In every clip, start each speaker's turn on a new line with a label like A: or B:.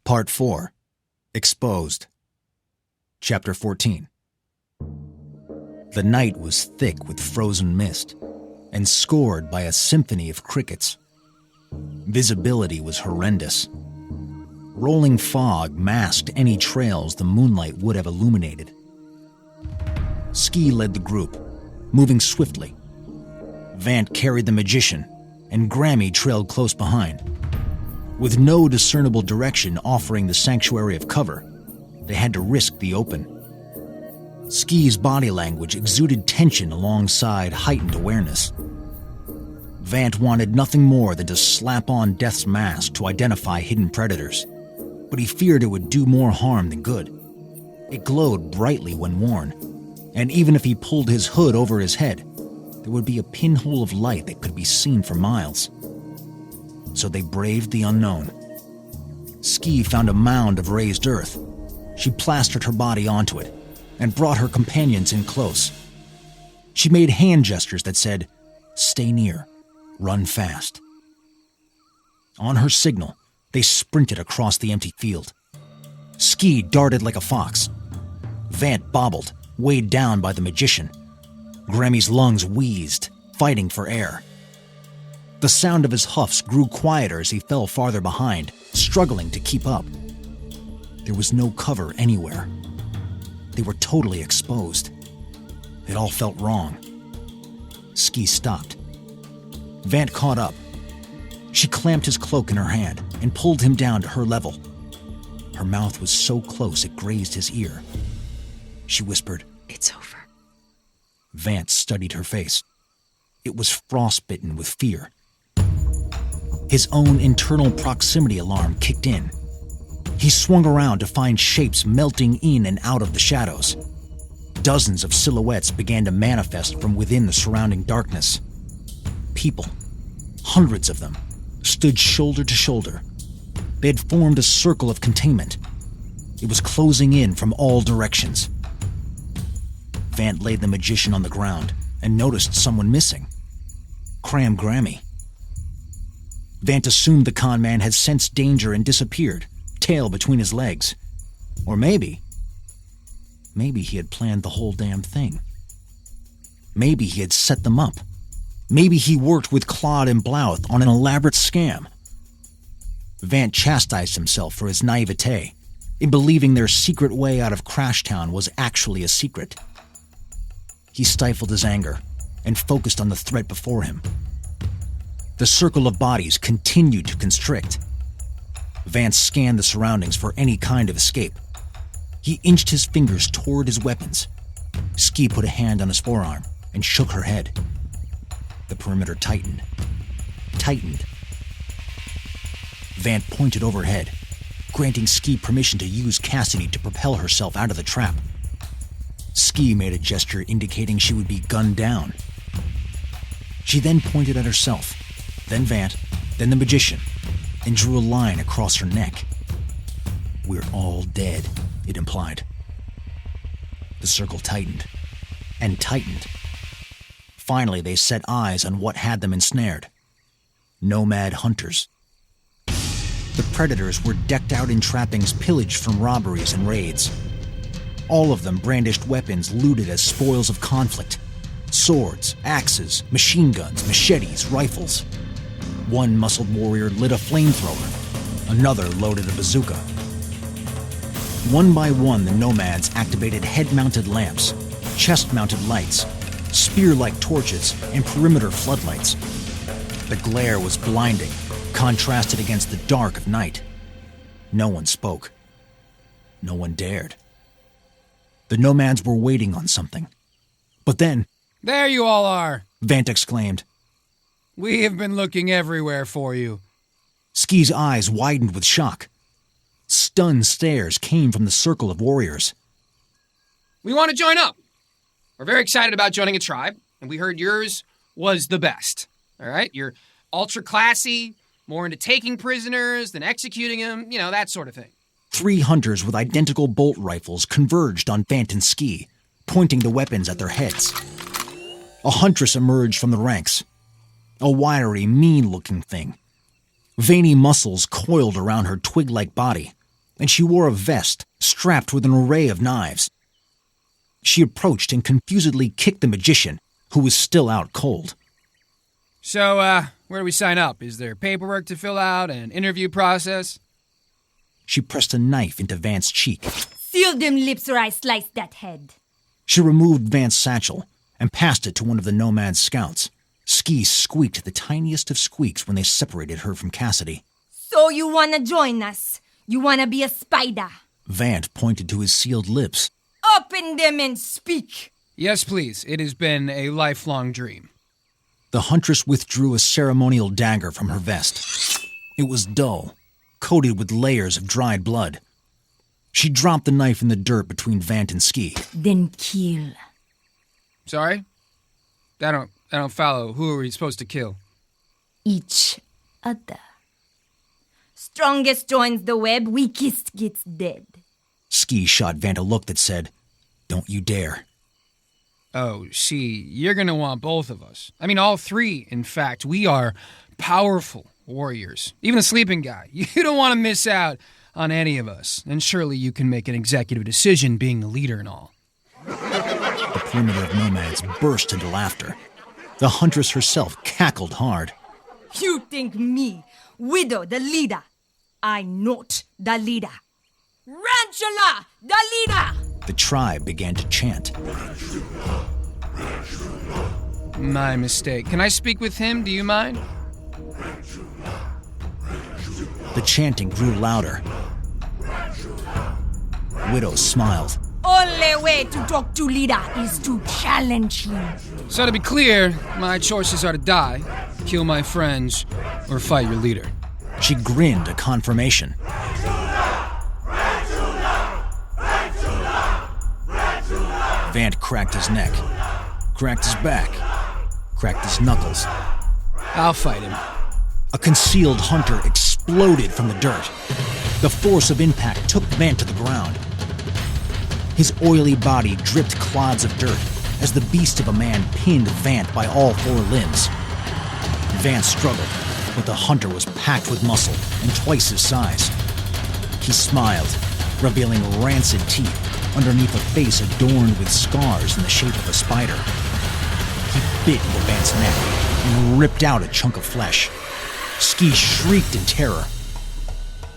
A: Part 4. Exposed. Chapter 14. The night was thick with frozen mist and scored by a symphony of crickets. Visibility was horrendous. Rolling fog masked any trails the moonlight would have illuminated. Skii led the group, moving swiftly. Vant carried the magician, and Grammie trailed close behind. With no discernible direction offering the sanctuary of cover, they had to risk the open. Skii's body language exuded tension alongside heightened awareness. Vant wanted nothing more than to slap on Death's mask to identify hidden predators, but he feared it would do more harm than good. It glowed brightly when worn, and even if he pulled his hood over his head, there would be a pinhole of light that could be seen for miles. So they braved the unknown. Skii found a mound of raised earth. She plastered her body onto it and brought her companions in close. She made hand gestures that said, "Stay near, run fast." On her signal, they sprinted across the empty field. Skii darted like a fox. Vant bobbled, weighed down by the magician. Grammie's lungs wheezed, fighting for air. The sound of his huffs grew quieter as he fell farther behind, struggling to keep up. There was no cover anywhere. They were totally exposed. It all felt wrong. Skii stopped. Vant caught up. She clamped his cloak in her hand and pulled him down to her level. Her mouth was so close it grazed his ear. She whispered,
B: "It's over."
A: Vant studied her face. It was frostbitten with fear. His own internal proximity alarm kicked in. He swung around to find shapes melting in and out of the shadows. Dozens of silhouettes began to manifest from within the surrounding darkness. People, hundreds of them, stood shoulder to shoulder. They had formed a circle of containment. It was closing in from all directions. Vant laid the magician on the ground and noticed someone missing. Grammie. Vant assumed the con man had sensed danger and disappeared, tail between his legs. Or maybe he had planned the whole damn thing. Maybe he had set them up. Maybe he worked with Claude and Blouth on an elaborate scam. Vant chastised himself for his naivete in believing their secret way out of Crashtown was actually a secret. He stifled his anger and focused on the threat before him. The circle of bodies continued to constrict. Vant scanned the surroundings for any kind of escape. He inched his fingers toward his weapons. Skii put a hand on his forearm and shook her head. The perimeter tightened. Vant pointed overhead, granting Skii permission to use Cassidy to propel herself out of the trap. Skii made a gesture indicating she would be gunned down. She then pointed at herself, then Vant, then the magician, and drew a line across her neck. "We're all dead," it implied. The circle tightened and tightened. Finally, they set eyes on what had them ensnared. Nomad hunters. The predators were decked out in trappings pillaged from robberies and raids. All of them brandished weapons looted as spoils of conflict. Swords, axes, machine guns, machetes, rifles. One muscled warrior lit a flamethrower. Another loaded a bazooka. One by one, the nomads activated head-mounted lamps, chest-mounted lights, spear-like torches, and perimeter floodlights. The glare was blinding, contrasted against the dark of night. No one spoke. No one dared. The nomads were waiting on something. But then...
C: "There you all are!"
A: Vant exclaimed.
C: "We have been looking everywhere for you."
A: Skii's eyes widened with shock. Stunned stares came from the circle of warriors.
D: "We want to join up. We're very excited about joining a tribe, and we heard yours was the best. All right? You're ultra classy, more into taking prisoners than executing them, that sort of thing."
A: 3 hunters with identical bolt rifles converged on Vant and Skii, pointing the weapons at their heads. A huntress emerged from the ranks. A wiry, mean-looking thing. Veiny muscles coiled around her twig-like body, and she wore a vest strapped with an array of knives. She approached and confusedly kicked the magician, who was still out cold.
C: So, where do we sign up? Is there paperwork to fill out, an interview process?
A: She pressed a knife into Vant's cheek.
B: Seal them lips or I slice that head.
A: She removed Vant's satchel and passed it to one of the nomad scouts. Skii squeaked the tiniest of squeaks when they separated her from Cassidy.
B: So you wanna join us? You wanna be a spider?
A: Vant pointed to his sealed lips.
B: Open them and speak.
C: Yes, please. It has been a lifelong dream.
A: The huntress withdrew a ceremonial dagger from her vest. It was dull, coated with layers of dried blood. She dropped the knife in the dirt between Vant and Skii.
B: Then kill.
C: Sorry? I don't follow. Who are we supposed to kill?
B: Each other. Strongest joins the web, weakest gets dead.
A: Skii shot Vant a look that said, "Don't you dare."
C: Oh, see, you're gonna want both of us. I mean, all three, in fact. We are powerful warriors. Even the sleeping guy. You don't want to miss out on any of us. And surely you can make an executive decision being the leader and all.
A: The perimeter of nomads burst into laughter. The huntress herself cackled hard.
B: You think me, widow, the leader? I not the leader. Rantula, the leader!
A: The tribe began to chant.
C: My mistake. Can I speak with him? Do you mind?
A: The chanting grew louder. Widow smiled.
B: Only way to talk to leader is to challenge him.
C: So to be clear, my choices are to die, kill my friends, or fight your leader.
A: She grinned a confirmation. Vant cracked his neck, cracked his back, cracked his knuckles.
C: I'll fight him.
A: A concealed hunter exploded from the dirt. The force of impact took Vant to the ground. His oily body dripped clods of dirt as the beast of a man pinned Vant by all four limbs. Vant struggled, but the hunter was packed with muscle and twice his size. He smiled, revealing rancid teeth underneath a face adorned with scars in the shape of a spider. He bit into Vant's neck and ripped out a chunk of flesh. Skii shrieked in terror.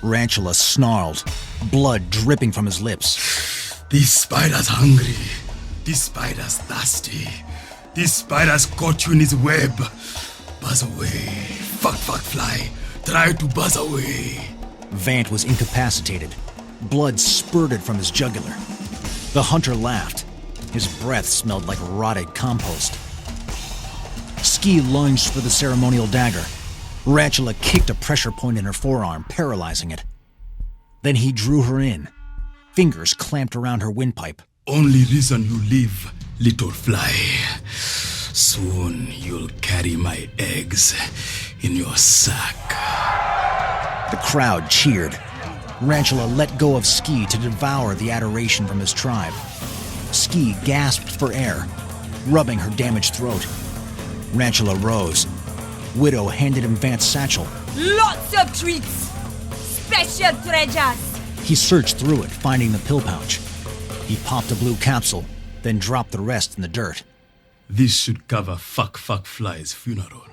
A: Rantula snarled, blood dripping from his lips.
E: This spider's hungry. This spider's thirsty. This spider's caught you in his web. Buzz away. Fuck, fly. Try to buzz away.
A: Vant was incapacitated. Blood spurted from his jugular. The hunter laughed. His breath smelled like rotted compost. Skii lunged for the ceremonial dagger. Rantula kicked a pressure point in her forearm, paralyzing it. Then he drew her in. Fingers clamped around her windpipe.
E: Only reason you live, little fly. Soon you'll carry my eggs in your sack.
A: The crowd cheered. Rantula let go of Skii to devour the adoration from his tribe. Skii gasped for air, rubbing her damaged throat. Rantula rose. Widow handed him Vant's satchel.
B: Lots of treats. Special treasures.
A: He searched through it, finding the pill pouch. He popped a blue capsule, then dropped the rest in the dirt.
E: This should cover fuck fly's funeral.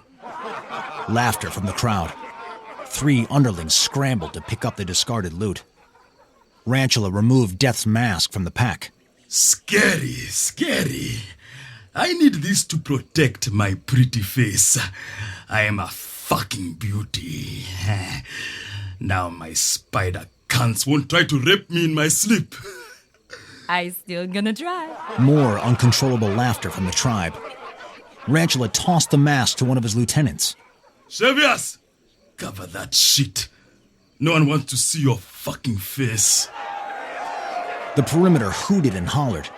A: Laughter from the crowd. 3 underlings scrambled to pick up the discarded loot. Rantula removed Death's mask from the pack.
E: Scary. I need this to protect my pretty face. I am a fucking beauty. Now my spider cunts won't try to rape me in my sleep.
B: I still gonna try.
A: More uncontrollable laughter from the tribe. Rantula tossed the mask to one of his lieutenants.
E: Chevias! Cover that shit. No one wants to see your fucking face.
A: The perimeter hooted and hollered.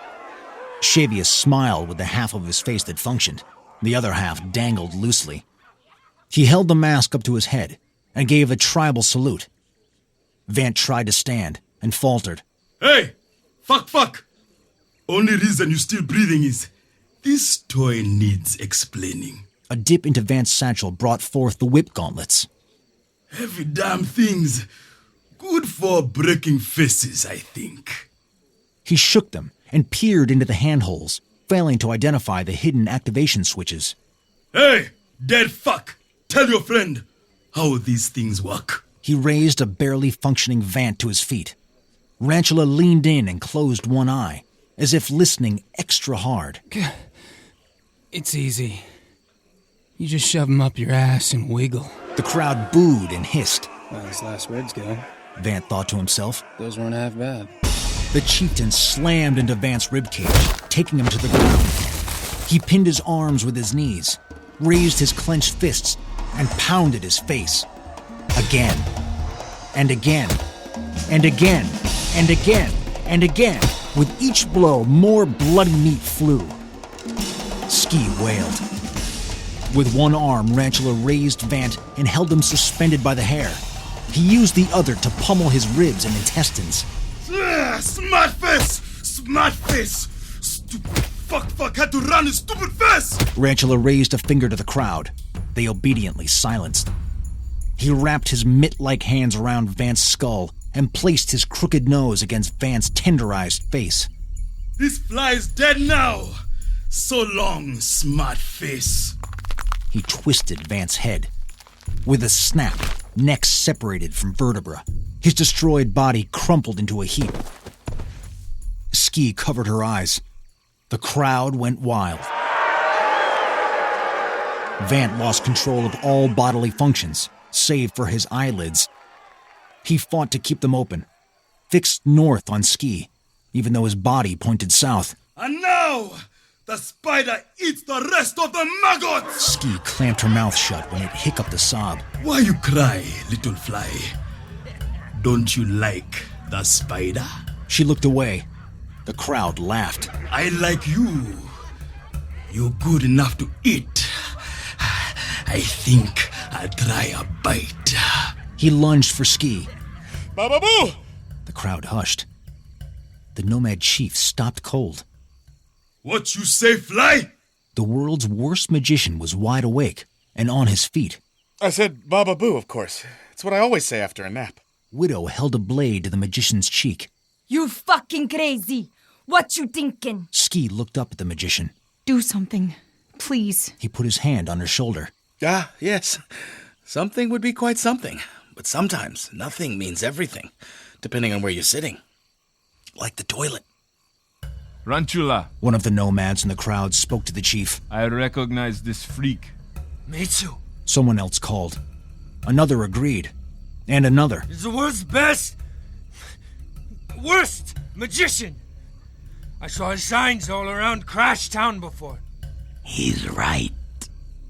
A: Chevias smiled with the half of his face that functioned. The other half dangled loosely. He held the mask up to his head and gave a tribal salute. Vant tried to stand and faltered.
E: Hey! Fuck! Only reason you're still breathing is this toy needs explaining.
A: A dip into Vant's satchel brought forth the whip gauntlets.
E: Heavy damn things. Good for breaking faces, I think.
A: He shook them and peered into the handholds, failing to identify the hidden activation switches.
E: Hey, dead fuck! Tell your friend how these things work.
A: He raised a barely functioning Vant to his feet. Rantula leaned in and closed one eye, as if listening extra hard.
C: It's easy. You just shove them up your ass and wiggle.
A: The crowd booed and hissed.
C: Well, his last words go.
A: Vant thought to himself.
C: Those weren't half bad.
A: The chieftain slammed into Vant's ribcage, taking him to the ground. He pinned his arms with his knees, raised his clenched fists, and pounded his face. Again, and again, and again, and again, and again. With each blow, more bloody meat flew. Skii wailed. With one arm, Rantula raised Vant and held him suspended by the hair. He used the other to pummel his ribs and intestines.
E: Smart face! Smart face! Stupid fuck had to run his stupid face!
A: Rantula raised a finger to the crowd. They obediently silenced. He wrapped his mitt-like hands around Vant's skull and placed his crooked nose against Vant's tenderized face.
E: This fly is dead now! So long, smart face.
A: He twisted Vant's head. With a snap, neck separated from vertebra. His destroyed body crumpled into a heap. Skii covered her eyes. The crowd went wild. Vant lost control of all bodily functions, save for his eyelids. He fought to keep them open, fixed north on Skii, even though his body pointed south.
E: And now, the spider eats the rest of the maggots!
A: Skii clamped her mouth shut when it hiccuped a sob.
E: Why you cry, little fly? Don't you like the spider?
A: She looked away. The crowd laughed.
E: I like you. You're good enough to eat. I think I'll try a bite.
A: He lunged for Skii.
E: Bababoo!
A: The crowd hushed. The nomad chief stopped cold.
E: What you say, fly?
A: The world's worst magician was wide awake and on his feet.
F: I said Baba Boo, of course. It's what I always say after a nap.
A: Widow held a blade to the magician's cheek.
B: You fucking crazy! What you thinking?
A: Skii looked up at the magician.
B: Do something, please.
A: He put his hand on her shoulder.
F: Ah, yes. Something would be quite something. But sometimes nothing means everything, depending on where you're sitting. Like the toilet.
G: Rantula,
A: One of the nomads in the crowd spoke to the chief.
G: I recognize this freak.
H: Me too.
A: Someone else called. Another agreed. And another.
H: He's the world's best, worst magician. I saw his signs all around Crash Town before.
I: He's right.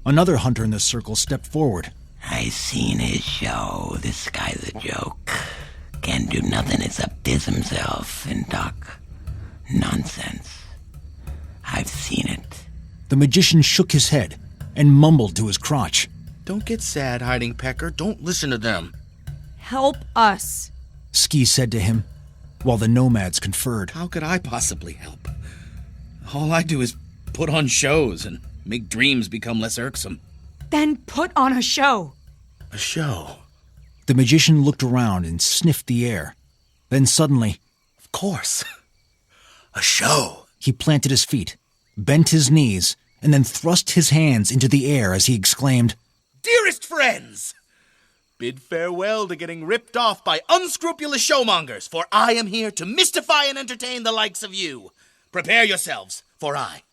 A: Another hunter in the circle stepped forward.
I: I seen his show. This guy's a joke. Can't do nothing except diss himself and talk nonsense. I've seen it.
A: The magician shook his head and mumbled to his crotch.
F: Don't get sad, Hiding Pecker. Don't listen to them.
B: Help us.
A: Skii said to him, while the nomads conferred.
F: How could I possibly help? All I do is put on shows and make dreams become less irksome.
B: Then put on a show.
F: A show?
A: The magician looked around and sniffed the air. Then suddenly,
F: Of course. A show.
A: he planted his feet, bent his knees, and then thrust his hands into the air as he exclaimed,
F: Dearest friends! Bid farewell to getting ripped off by unscrupulous showmongers, for I am here to mystify and entertain the likes of you. Prepare yourselves, for I,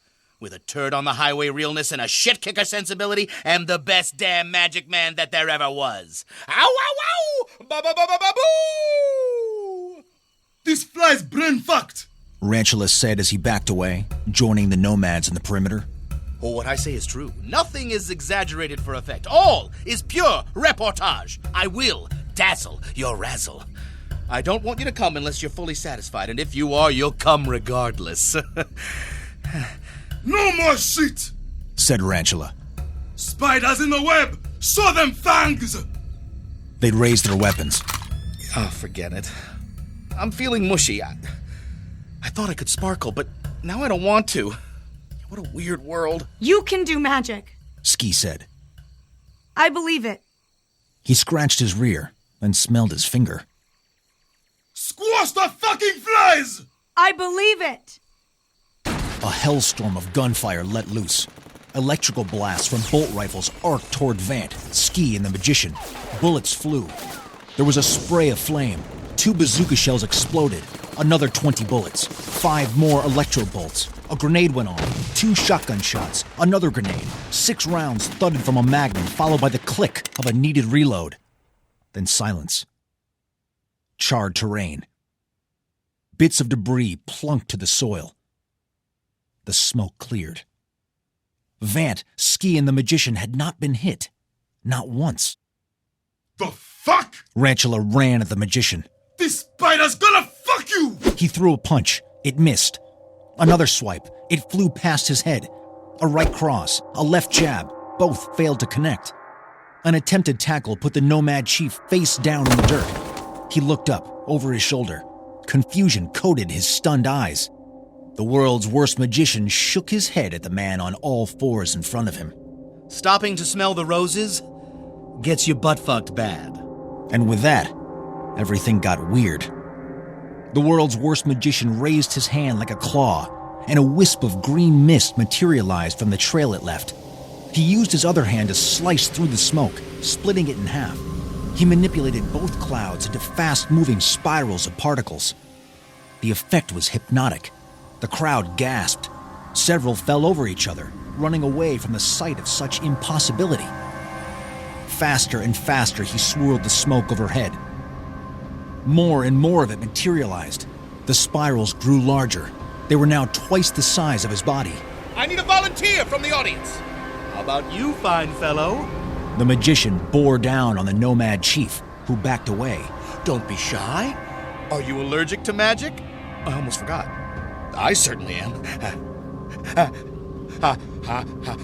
F: with a turd on the highway realness and a shit-kicker sensibility, am the best damn magic man that there ever was. Ow, ow, ow! Ba-ba-ba-ba-ba-boo!
E: This fly's brain fucked!
A: Rantula said as he backed away, joining the nomads in the perimeter.
F: Oh, what I say is true. Nothing is exaggerated for effect. All is pure reportage. I will dazzle your razzle. I don't want you to come unless you're fully satisfied, and if you are, you'll come regardless.
E: No more shit!
A: Said Rantula.
E: Spiders in the web! Show them fangs!
A: They'd raised their weapons.
F: Oh, forget it. I'm feeling mushy. I thought I could sparkle, but now I don't want to. What a weird world.
B: You can do magic.
A: Skii said.
B: I believe it.
A: He scratched his rear and smelled his finger.
E: Squash the fucking flies!
B: I believe it!
A: A hellstorm of gunfire let loose. Electrical blasts from bolt rifles arced toward Vant, Skii, and the magician. Bullets flew. There was a spray of flame. 2 bazooka shells exploded. Another 20 bullets. 5 more electro bolts. A grenade went off. 2 shotgun shots. Another grenade. 6 rounds thudded from a magnum, followed by the click of a needed reload. Then silence. Charred terrain. Bits of debris plunked to the soil. The smoke cleared. Vant, Skii, and the magician had not been hit. Not once.
E: The fuck?
A: Rantula ran at the magician.
E: This spider's gonna fuck you!
A: He threw a punch. It missed. Another swipe. It flew past his head. A right cross, a left jab. Both failed to connect. An attempted tackle put the nomad chief face down in the dirt. He looked up, over his shoulder. Confusion coated his stunned eyes. The world's worst magician shook his head at the man on all fours in front of him.
F: Stopping to smell the roses gets you butt-fucked bad.
A: And with that, everything got weird. The world's worst magician raised his hand like a claw, and a wisp of green mist materialized from the trail it left. He used his other hand to slice through the smoke, splitting it in half. He manipulated both clouds into fast-moving spirals of particles. The effect was hypnotic. The crowd gasped. Several fell over each other, running away from the sight of such impossibility. Faster and faster he swirled the smoke overhead. More and more of it materialized. The spirals grew larger. They were now twice the size of his body.
F: I need a volunteer from the audience. How about you, fine fellow?
A: The magician bore down on the nomad chief, who backed away.
F: Don't be shy. Are you allergic to magic? I almost forgot. I certainly am.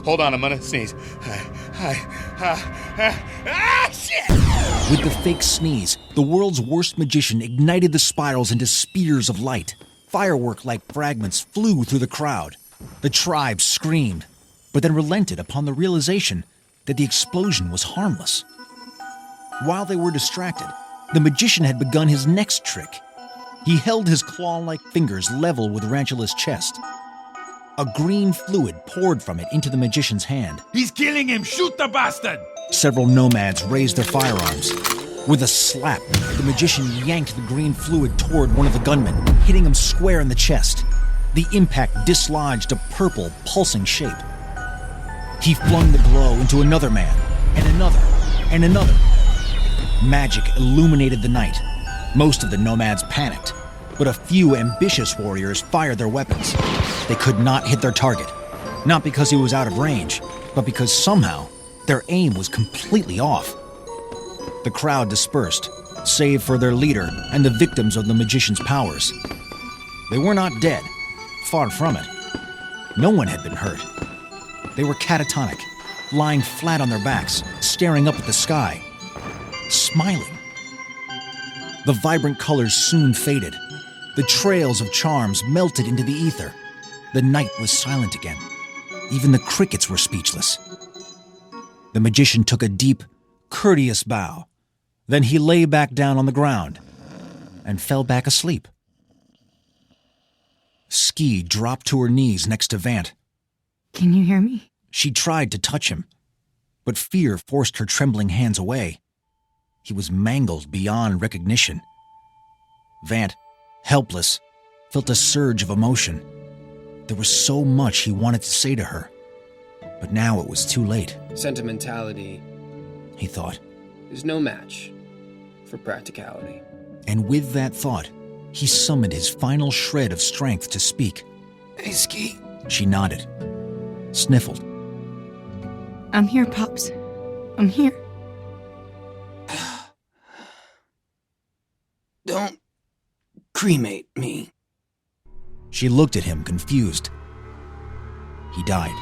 F: Hold on, I'm gonna sneeze. Shit!
A: With the fake sneeze, the world's worst magician ignited the spirals into spears of light. Firework-like fragments flew through the crowd. The tribe screamed, but then relented upon the realization that the explosion was harmless. While they were distracted, the magician had begun his next trick. He held his claw-like fingers level with Rantula's chest. A green fluid poured from it into the magician's hand.
H: He's killing him! Shoot the bastard!
A: Several nomads raised their firearms. With a slap, the magician yanked the green fluid toward one of the gunmen, hitting him square in the chest. The impact dislodged a purple, pulsing shape. He flung the glow into another man, and another, and another. Magic illuminated the night. Most of the nomads panicked, but a few ambitious warriors fired their weapons. They could not hit their target, not because he was out of range, but because somehow their aim was completely off. The crowd dispersed, save for their leader and the victims of the magician's powers. They were not dead, far from it. No one had been hurt. They were catatonic, lying flat on their backs, staring up at the sky, smiling. The vibrant colors soon faded. The trails of charms melted into the ether. The night was silent again. Even the crickets were speechless. The magician took a deep, courteous bow. Then he lay back down on the ground and fell back asleep. Skii dropped to her knees next to Vant.
B: Can you hear me?
A: She tried to touch him, but fear forced her trembling hands away. He was mangled beyond recognition. Vant, helpless, felt a surge of emotion. There was so much he wanted to say to her, but now it was too late.
D: Sentimentality,
A: he thought.
D: Is no match for practicality.
A: And with that thought, he summoned his final shred of strength to speak.
C: Hey, Skii.
A: She nodded, sniffled.
B: I'm here, Pops. I'm here.
C: Don't cremate me.
A: She looked at him, confused. He died.